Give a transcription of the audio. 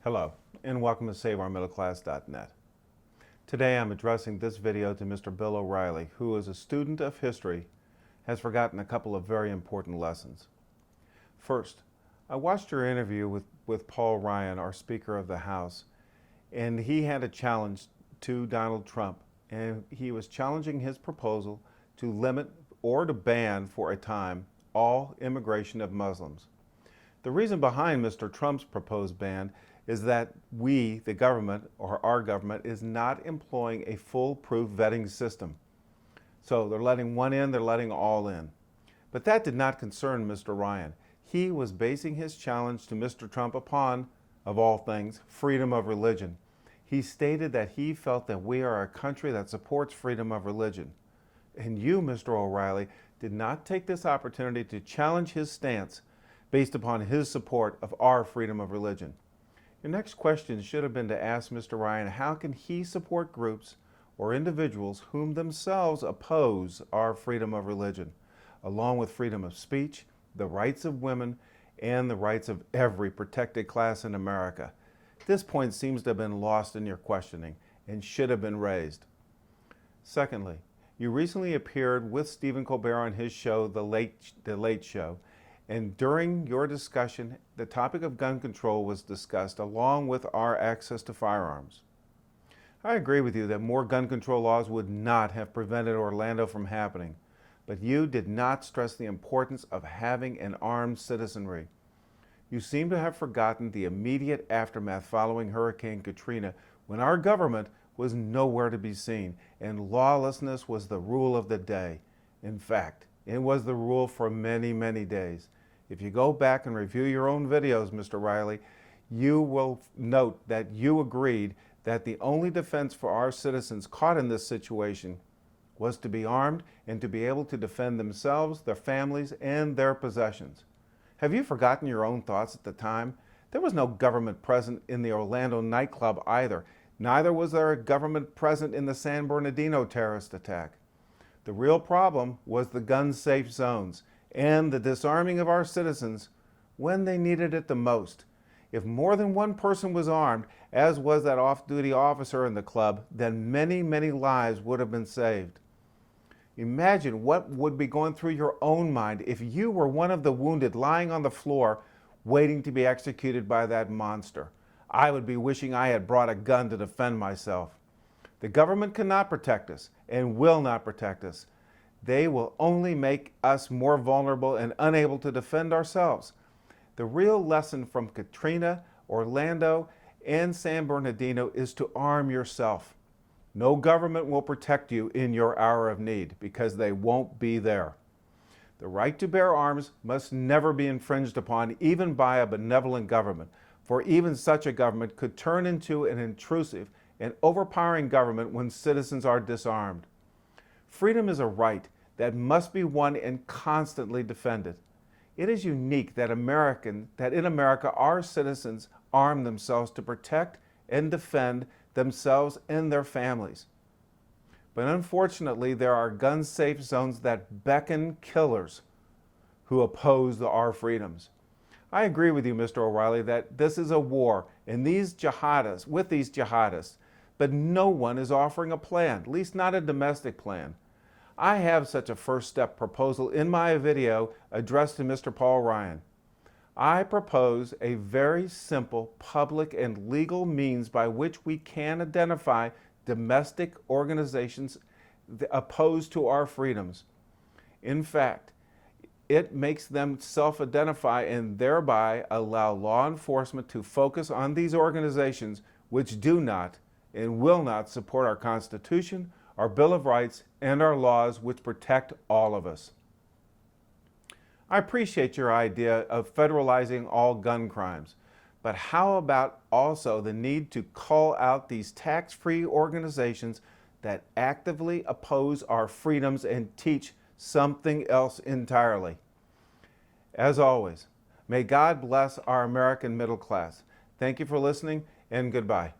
Hello, and welcome to saveourmiddleclass.net. Today I'm addressing this video to Mr. Bill O'Reilly, who is a student of history, has forgotten a couple of very important lessons. First, I watched your interview with Paul Ryan, our Speaker of the House, and he had a challenge to Donald Trump, and he was challenging his proposal to limit or to ban for a time all immigration of Muslims. The reason behind Mr. Trump's proposed ban is that we, the government, or our government, is not employing a foolproof vetting system. So they're letting one in, they're letting all in. But that did not concern Mr. Ryan. He was basing his challenge to Mr. Trump upon, of all things, freedom of religion. He stated that he felt that we are a country that supports freedom of religion. And you, Mr. O'Reilly, did not take this opportunity to challenge his stance based upon his support of our freedom of religion. Your next question should have been to ask Mr. Ryan, how can he support groups or individuals whom themselves oppose our freedom of religion, along with freedom of speech, the rights of women, and the rights of every protected class in America? This point seems to have been lost in your questioning and should have been raised. Secondly, you recently appeared with Stephen Colbert on his show, The Late Show, and during your discussion, the topic of gun control was discussed along with our access to firearms. I agree with you that more gun control laws would not have prevented Orlando from happening, but you did not stress the importance of having an armed citizenry. You seem to have forgotten the immediate aftermath following Hurricane Katrina, when our government was nowhere to be seen and lawlessness was the rule of the day. In fact, it was the rule for many, many days. If you go back and review your own videos, Mr. Riley, you will note that you agreed that the only defense for our citizens caught in this situation was to be armed and to be able to defend themselves, their families, and their possessions. Have you forgotten your own thoughts at the time? There was no government present in the Orlando nightclub either. Neither was there a government present in the San Bernardino terrorist attack. The real problem was the gun-safe zones and the disarming of our citizens when they needed it the most. If more than one person was armed, as was that off-duty officer in the club, then many, many lives would have been saved. Imagine what would be going through your own mind if you were one of the wounded lying on the floor waiting to be executed by that monster. I would be wishing I had brought a gun to defend myself. The government cannot protect us and will not protect us. They will only make us more vulnerable and unable to defend ourselves. The real lesson from Katrina, Orlando, and San Bernardino is to arm yourself. No government will protect you in your hour of need because they won't be there. The right to bear arms must never be infringed upon, even by a benevolent government, for even such a government could turn into an intrusive and overpowering government when citizens are disarmed. Freedom is a right that must be won and constantly defended. It is unique that in America our citizens arm themselves to protect and defend themselves and their families. But unfortunately, there are gun-safe zones that beckon killers who oppose our freedoms. I agree with you, Mr. O'Reilly, that this is a war with these jihadists, but no one is offering a plan, at least not a domestic plan. I have such a first step proposal in my video addressed to Mr. Paul Ryan. I propose a very simple public and legal means by which we can identify domestic organizations opposed to our freedoms. In fact, it makes them self-identify and thereby allow law enforcement to focus on these organizations which do not and will not support our Constitution, our Bill of Rights, and our laws which protect all of us. I appreciate your idea of federalizing all gun crimes, but how about also the need to call out these tax-free organizations that actively oppose our freedoms and teach something else entirely? As always, may God bless our American middle class. Thank you for listening, and goodbye.